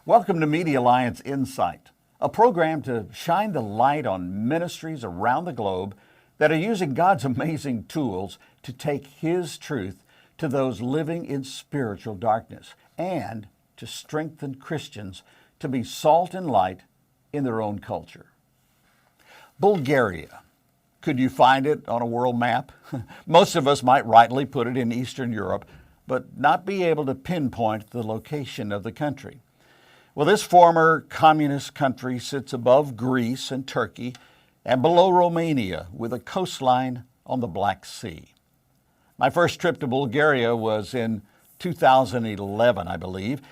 Welcome to MEDIAlliance Insight, a program to shine the light on ministries around the globe that are using God's amazing tools to take His truth to those living in spiritual darkness and to strengthen Christians to be salt and light in their own culture. Bulgaria. Could you find it on a world map? Most of us might rightly put it in Eastern Europe, but not be able to pinpoint the location of the country. Well, this former communist country sits above Greece and Turkey and below Romania with a coastline on the Black Sea. My first trip to Bulgaria was in 2011, I believe,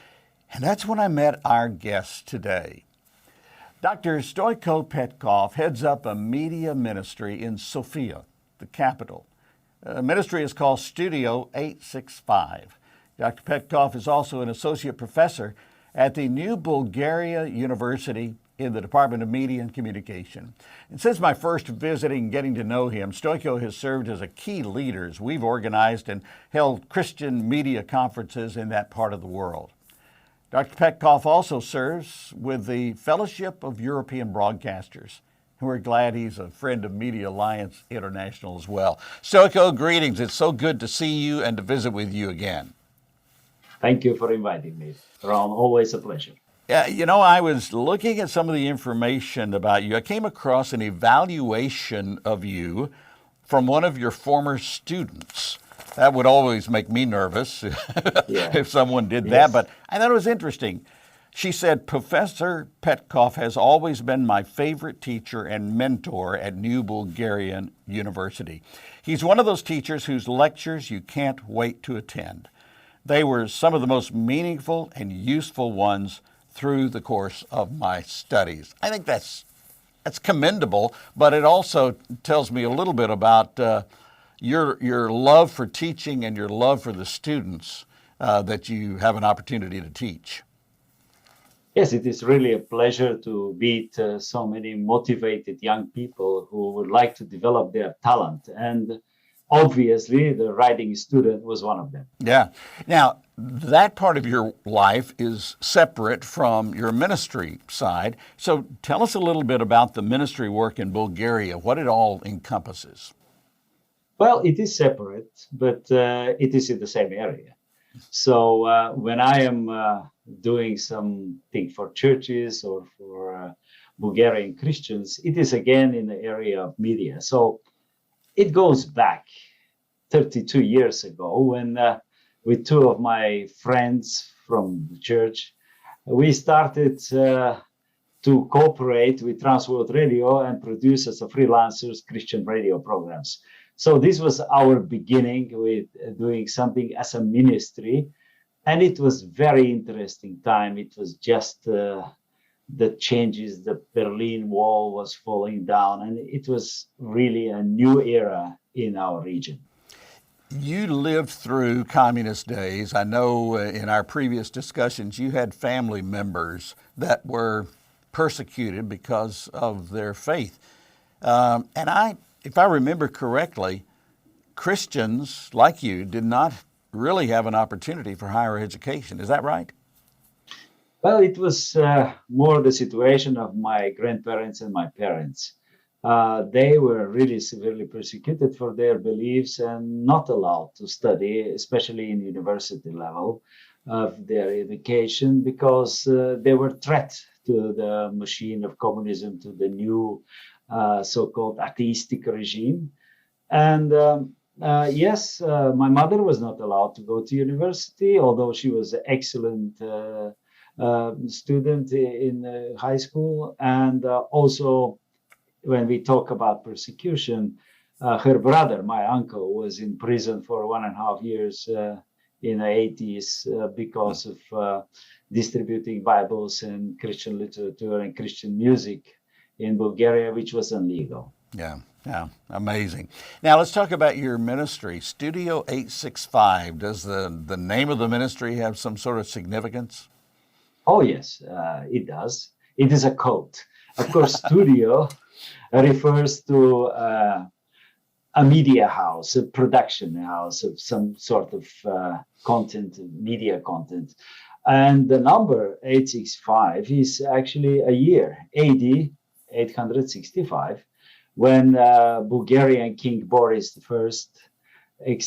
and that's when I met our guest today. Dr. Stoyko Petkov heads up a media ministry in Sofia, the capital. The ministry is called Studio 865. Dr. Petkov is also an associate professor at the New Bulgaria University in the Department of Media and Communication. And since my first visiting and getting to know him, Stoyko has served as a key leader as we've organized and held Christian media conferences in that part of the world. Dr. Petkov also serves with the Fellowship of European Broadcasters, and we're glad he's a friend of MEDIAlliance International as well. Stoyko, greetings. It's so good to see you and to visit with you again. Thank you for inviting me, Ron. Always a pleasure. Yeah, you know, I was looking at some of the information about you. I came across an evaluation of you from one of your former students. That would always make me nervous if someone did that, but I thought it was interesting. She said, Professor Petkov has always been my favorite teacher and mentor at New Bulgarian University. He's one of those teachers whose lectures you can't wait to attend. They were some of the most meaningful and useful ones through the course of my studies. I think that's commendable, but it also tells me a little bit about your love for teaching and your love for the students that you have an opportunity to teach. Yes, it is really a pleasure to meet so many motivated young people who would like to develop their talent. And obviously, the writing student was one of them. Yeah. Now, that part of your life is separate from your ministry side. So tell us a little bit about the ministry work in Bulgaria, what it all encompasses. Well, it is separate, but it is in the same area. So when I am doing something for churches or for Bulgarian Christians, it is again in the area of media. So it goes back 32 years ago when with two of my friends from the church, we started to cooperate with Transworld Radio and produce as a freelancers Christian radio programs. So this was our beginning with doing something as a ministry, and it was very interesting time. It was just the changes, the Berlin Wall was falling down, and it was really a new era in our region. You lived through communist days. I know in our previous discussions you had family members that were persecuted because of their faith. If I remember correctly, Christians like you did not really have an opportunity for higher education. Is that right? Well, it was more the situation of my grandparents and my parents. They were really severely persecuted for their beliefs and not allowed to study, especially in university level of their education, because they were threat to the machine of communism, to the new so-called atheistic regime. And yes, my mother was not allowed to go to university, although she was an excellent student in high school. And also, when we talk about persecution, her brother, my uncle, was in prison for 1.5 years in the 80s because of distributing Bibles and Christian literature and Christian music in Bulgaria, which was illegal. Yeah, amazing. Now let's talk about your ministry, Studio 865. Does the name of the ministry have some sort of significance? Oh, yes, it does. It is a code. Of course, studio refers to a media house, a production house of some sort of content, media content. And the number 865 is actually a year, AD 865, when Bulgarian King Boris I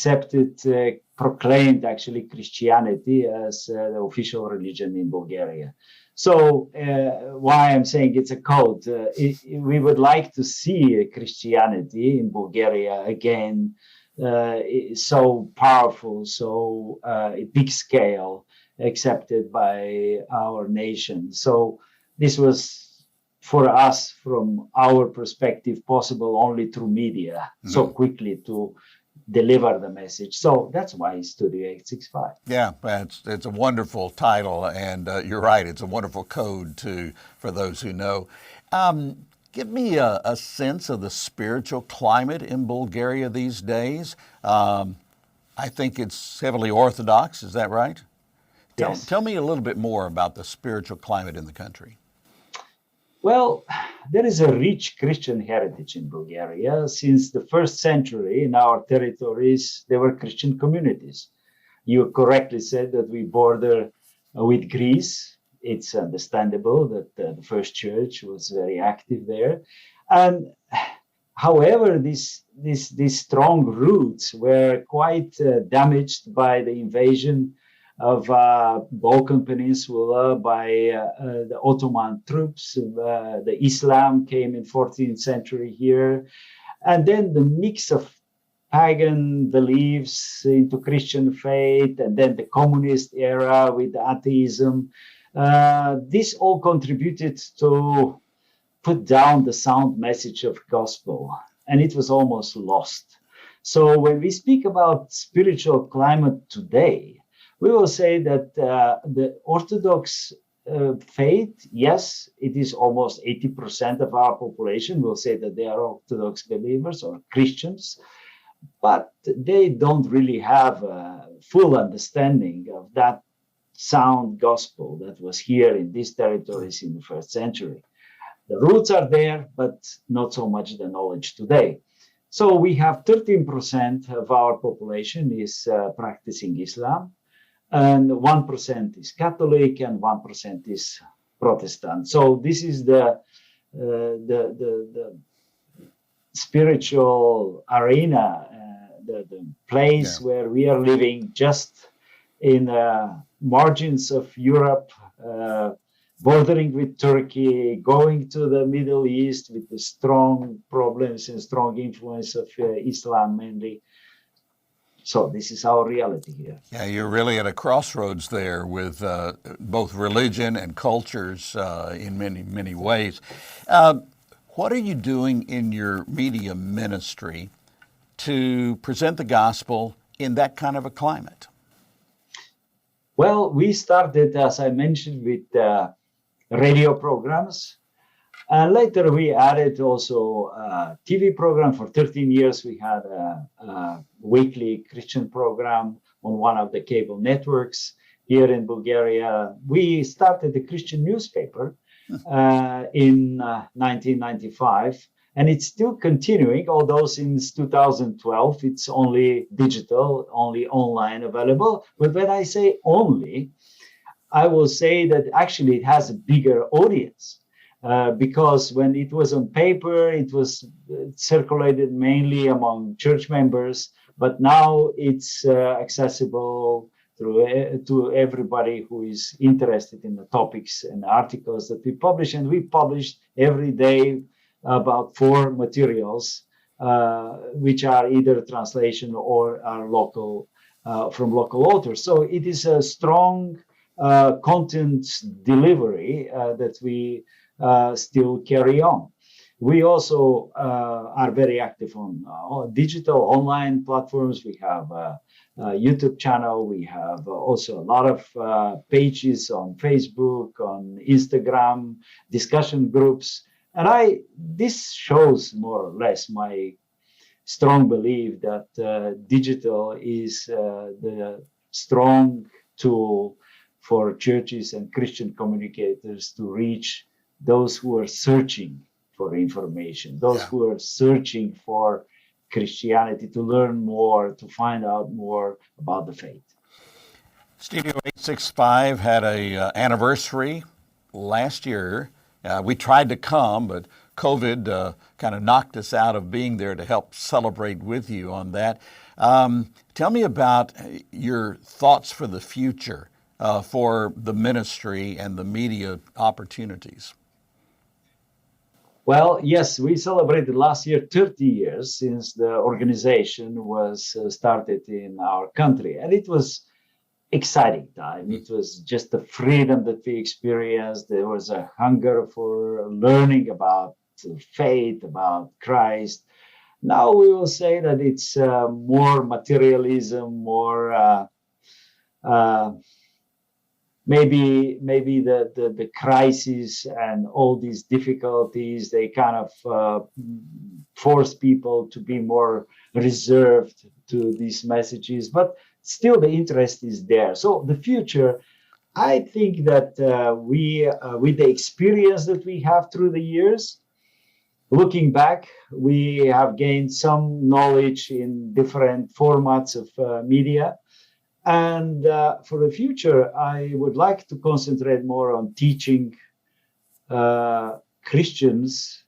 proclaimed actually Christianity as the official religion in Bulgaria. So why I'm saying it's a code, we would like to see Christianity in Bulgaria again, so powerful, so big scale, accepted by our nation. So this was for us, from our perspective, possible only through media, so quickly to deliver the message. So that's why Studio 865. Yeah, it's a wonderful title, and you're right, it's a wonderful code too for those who know. Give me a sense of the spiritual climate in Bulgaria these days. I think it's heavily Orthodox, is that right? Yes. Tell me a little bit more about the spiritual climate in the country. Well, there is a rich Christian heritage in Bulgaria. Since the first century in our territories, there were Christian communities. You correctly said that we border with Greece. It's understandable that the first church was very active there. And however, these strong roots were quite damaged by the invasion of Balkan Peninsula by the Ottoman troops. The Islam came in 14th century here. And then the mix of pagan beliefs into Christian faith, and then the communist era with atheism. This all contributed to put down the sound message of gospel, and it was almost lost. So when we speak about spiritual climate today, we will say that the Orthodox faith, yes, it is almost 80% of our population will say that they are Orthodox believers or Christians, but they don't really have a full understanding of that sound gospel that was here in these territories in the first century. The roots are there, but not so much the knowledge today. So we have 13% of our population is practicing Islam, and 1% is Catholic, and 1% is Protestant. So this is the spiritual arena, the place where we are living, just in margins of Europe, bordering with Turkey, going to the Middle East with the strong problems and strong influence of Islam mainly. So this is our reality here. Yeah, you're really at a crossroads there with both religion and cultures in many, many ways. What are you doing in your media ministry to present the gospel in that kind of a climate? Well, we started, as I mentioned, with radio programs. And later we added also a TV program. For 13 years, we had a weekly Christian program on one of the cable networks here in Bulgaria. We started a Christian newspaper in 1995, and it's still continuing, although since 2012, it's only digital, only online available. But when I say only, I will say that actually it has a bigger audience. Because when it was on paper, it was circulated mainly among church members, but now it's accessible to everybody who is interested in the topics and articles that we publish. And we publish every day about 4 materials, which are either translation or are local, from local authors. So it is a strong content delivery that we still carry on. We also are very active on digital online platforms. We have a YouTube channel. We have also a lot of pages on Facebook, on Instagram, discussion groups. And this shows more or less my strong belief that digital is the strong tool for churches and Christian communicators to reach those who are searching for information, those who are searching for Christianity, to learn more, to find out more about the faith. Studio 865 had a anniversary last year. We tried to come, but COVID kind of knocked us out of being there to help celebrate with you on that. Tell me about your thoughts for the future for the ministry and the media opportunities. Well, yes, we celebrated last year 30 years since the organization was started in our country, and it was exciting time. It was just the freedom that we experienced. There was a hunger for learning about faith, about Christ. Now we will say that it's more materialism, more maybe the crisis and all these difficulties, they kind of force people to be more reserved to these messages, but still the interest is there. So the future, I think that we with the experience that we have through the years, looking back, we have gained some knowledge in different formats of media. And for the future, I would like to concentrate more on teaching Christians,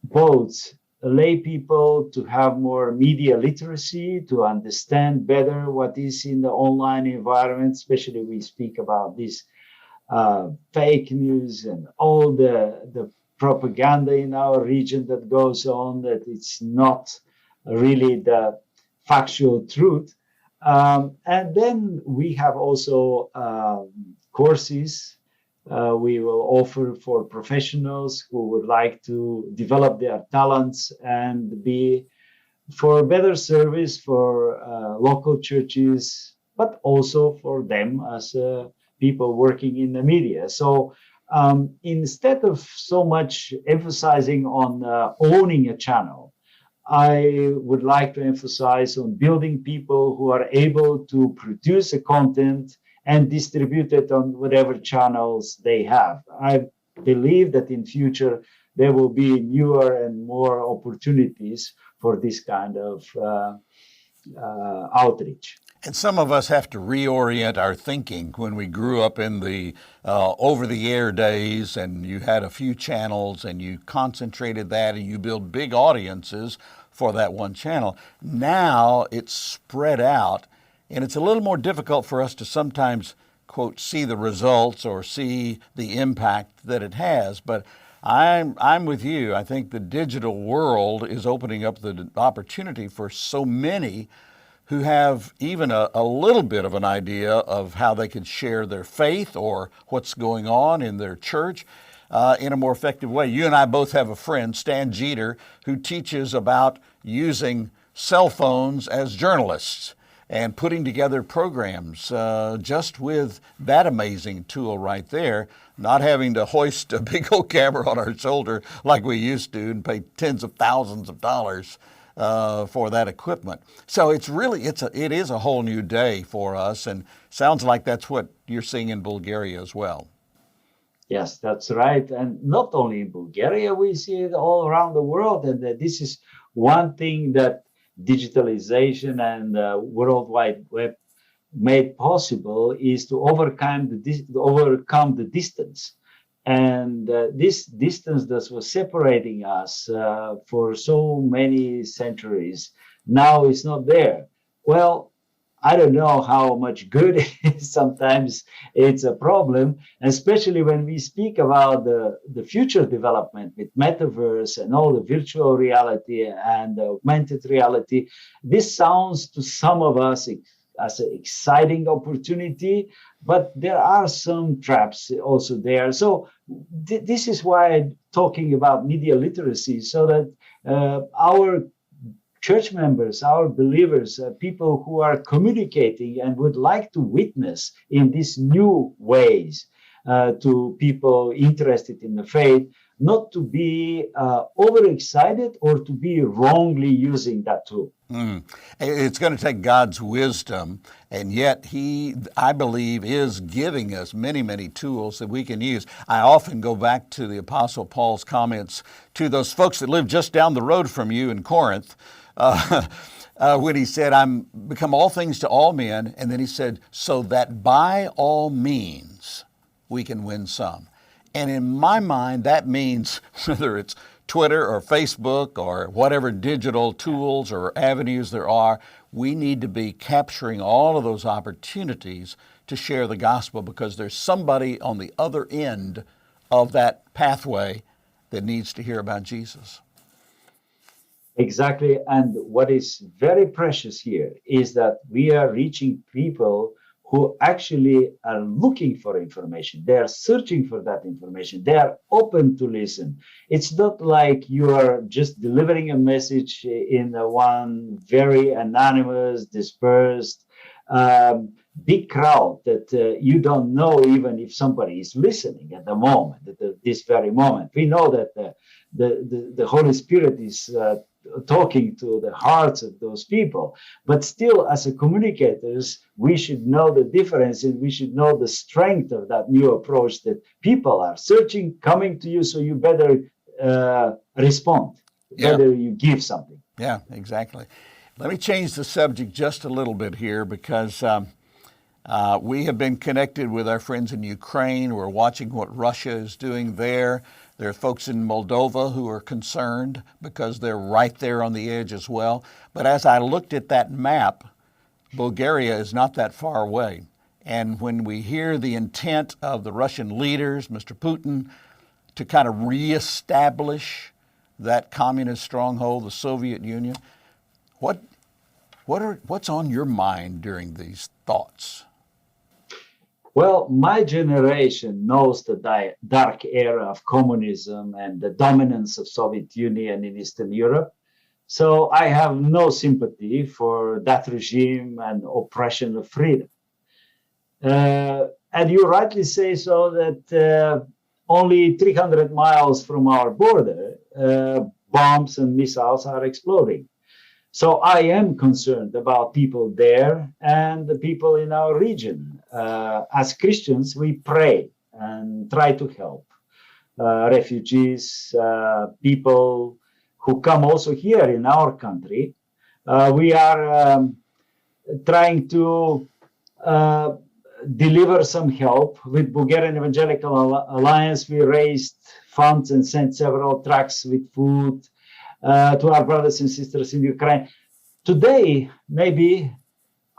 both lay people, to have more media literacy, to understand better what is in the online environment. Especially we speak about this fake news and all the propaganda in our region that goes on, that it's not really the factual truth. And then we have also courses we will offer for professionals who would like to develop their talents and be for better service for local churches, but also for them as people working in the media. So instead of so much emphasizing on owning a channel, I would like to emphasize on building people who are able to produce a content and distribute it on whatever channels they have. I believe that in future there will be newer and more opportunities for this kind of outreach. And some of us have to reorient our thinking. When we grew up in the over-the-air days and you had a few channels and you concentrated that and you build big audiences for that one channel, now it's spread out and it's a little more difficult for us to sometimes, quote, see the results or see the impact that it has. But I'm with you. I think the digital world is opening up the opportunity for so many who have even a little bit of an idea of how they could share their faith or what's going on in their church in a more effective way. You and I both have a friend, Stan Jeter, who teaches about using cell phones as journalists and putting together programs just with that amazing tool right there, not having to hoist a big old camera on our shoulder like we used to and pay tens of thousands of dollars for that equipment. So it is a whole new day for us, and sounds like that's what you're seeing in Bulgaria as well. Yes, that's right. And not only in Bulgaria, we see it all around the world. And this is one thing that digitalization and World Wide Web made possible, is to overcome the distance. And this distance that was separating us for so many centuries now is not there. Well, I don't know how much good it is. Sometimes it's a problem, especially when we speak about the future development with metaverse and all the virtual reality and augmented reality. This sounds to some of us as an exciting opportunity, but there are some traps also there. So this is why I'm talking about media literacy, so that our church members, our believers, people who are communicating and would like to witness in these new ways to people interested in the faith, not to be overexcited or to be wrongly using that tool. It's going to take God's wisdom, and yet He, I believe, is giving us many, many tools that we can use. I often go back to the Apostle Paul's comments to those folks that live just down the road from you in Corinth. when he said, I'm become all things to all men. And then he said, so that by all means we can win some. And in my mind, that means whether it's Twitter or Facebook or whatever digital tools or avenues there are, we need to be capturing all of those opportunities to share the gospel, because there's somebody on the other end of that pathway that needs to hear about Jesus. Exactly. And what is very precious here is that we are reaching people who actually are looking for information. They are searching for that information. They are open to listen. It's not like you are just delivering a message in one very anonymous, dispersed, big crowd that you don't know even if somebody is listening at the moment, at this very moment. We know that the Holy Spirit is talking to the hearts of those people, but still, as a communicators, we should know the difference, and we should know the strength of that new approach, that people are searching, coming to you, so you better respond, better you give something. Yeah, exactly. Let me change the subject just a little bit here, because we have been connected with our friends in Ukraine. We're watching what Russia is doing there. There are folks in Moldova who are concerned because they're right there on the edge as well. But as I looked at that map, Bulgaria is not that far away. And when we hear the intent of the Russian leaders, Mr. Putin, to kind of reestablish that communist stronghold, the Soviet Union, what's on your mind during these thoughts? Well, my generation knows the dark era of communism and the dominance of Soviet Union in Eastern Europe. So I have no sympathy for that regime and oppression of freedom. And you rightly say so that only 300 miles from our border, bombs and missiles are exploding. So I am concerned about people there and the people in our region. As Christians, we pray and try to help refugees, people who come also here in our country. We are trying to deliver some help. With Bulgarian Evangelical Alliance, we raised funds and sent several trucks with food to our brothers and sisters in Ukraine. Today, maybe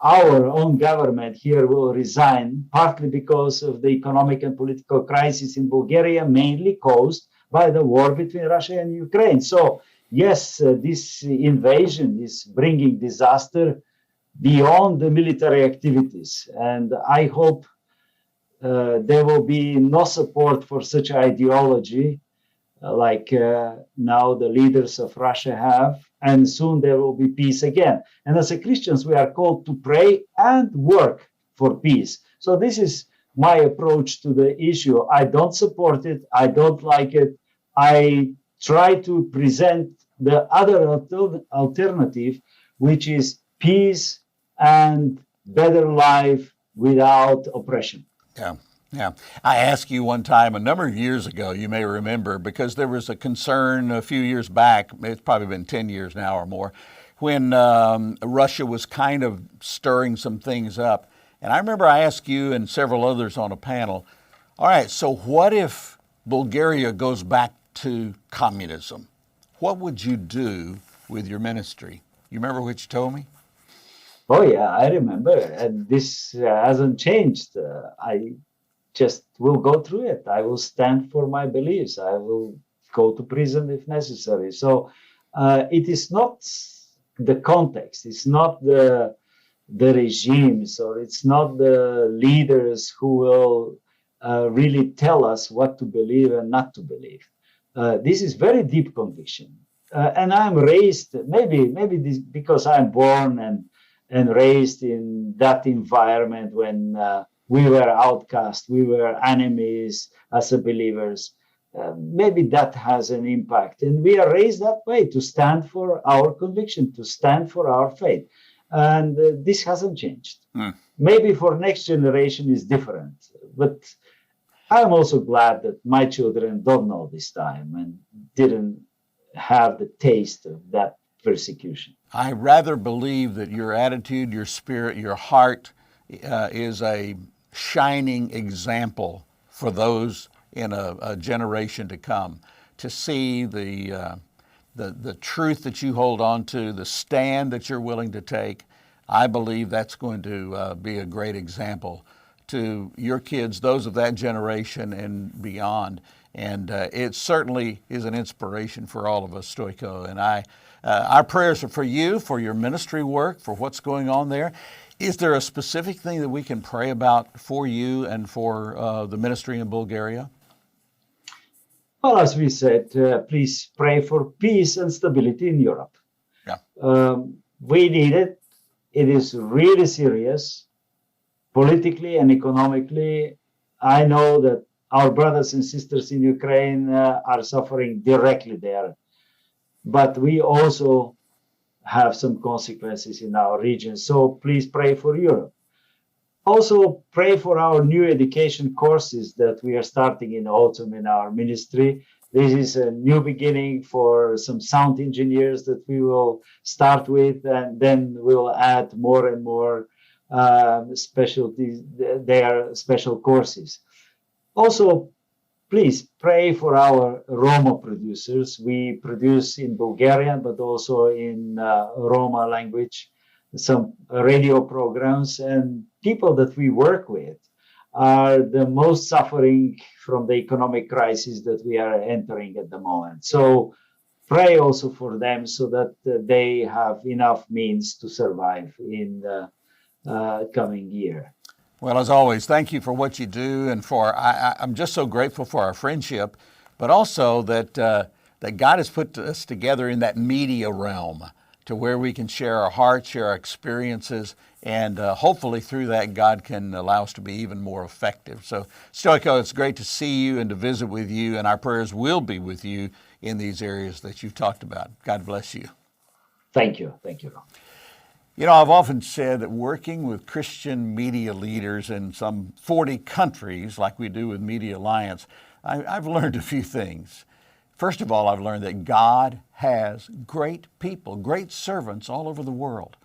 our own government here will resign, partly because of the economic and political crisis in Bulgaria, mainly caused by the war between Russia and Ukraine. So, yes, this invasion is bringing disaster beyond the military activities. And I hope there will be no support for such ideology like now the leaders of Russia have, and soon there will be peace again. And as a Christians, we are called to pray and work for peace. So this is my approach to the issue. I don't support it. I don't like it. I try to present the other alternative, which is peace and better life without oppression. Yeah. Yeah. I asked you one time a number of years ago, you may remember, because there was a concern a few years back, it's probably been 10 years now or more, when Russia was kind of stirring some things up. And I remember I asked you and several others on a panel, all right, so what if Bulgaria goes back to communism? What would you do with your ministry? You remember what you told me? Oh, yeah, I remember. And this hasn't changed. I just will go through it. I will stand for my beliefs. I will go to prison if necessary. So it is not the context. It's not the regimes, or it's not the leaders who will really tell us what to believe and not to believe. This is very deep conviction. And I'm raised, maybe this, because I'm born and raised in that environment when we were outcast, we were enemies as a believers. Maybe that has an impact. And we are raised that way, to stand for our conviction, to stand for our faith. And this hasn't changed. Maybe for next generation is different. But I'm also glad that my children don't know this time and didn't have the taste of that persecution. I rather believe that your attitude, your spirit, your heart is a shining example for those in a generation to come, to see the truth that you hold on to, the stand that you're willing to take. I believe that's going to be a great example to your kids, those of that generation and beyond. And it certainly is an inspiration for all of us, Stoyko. And our prayers are for you, for your ministry work, for what's going on there. Is there a specific thing that we can pray about for you and for the ministry in Bulgaria? Well, as we said, please pray for peace and stability in Europe. Yeah. We need it. It is really serious, politically and economically. I know that our brothers and sisters in Ukraine are suffering directly there, but we also have some consequences in our region. So please pray for Europe. Also, pray for our new education courses that we are starting in autumn in our ministry. This is a new beginning for some sound engineers that we will start with, and then we'll add more and more specialties, their special courses. Also, please pray for our Roma producers. We produce in Bulgarian, but also in Roma language, some radio programs, and people that we work with are the most suffering from the economic crisis that we are entering at the moment. So pray also for them so that they have enough means to survive in the coming year. Well, as always, thank you for what you do, and I'm just so grateful for our friendship, but also that God has put us together in that media realm, to where we can share our hearts, share our experiences, and hopefully through that God can allow us to be even more effective. So Stoyko, it's great to see you and to visit with you, and our prayers will be with you in these areas that you've talked about. God bless you. Thank you. Thank you, Ron. You know, I've often said that working with Christian media leaders in some 40 countries, like we do with MEDIAlliance, I've learned a few things. First of all, I've learned that God has great people, great servants all over the world,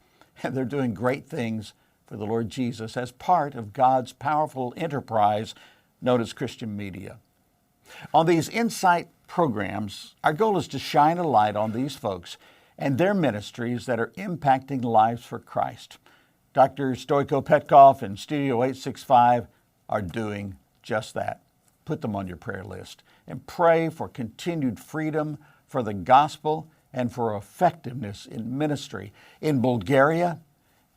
and they're doing great things for the Lord Jesus as part of God's powerful enterprise known as Christian media. On these Insight programs, our goal is to shine a light on these folks and their ministries that are impacting lives for Christ. Dr. Stoyko Petkov and Studio 865 are doing just that. Put them on your prayer list and pray for continued freedom, for the gospel, and for effectiveness in ministry in Bulgaria,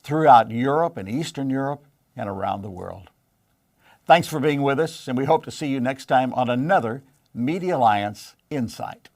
throughout Europe and Eastern Europe, and around the world. Thanks for being with us, and we hope to see you next time on another MEDIAlliance Insight.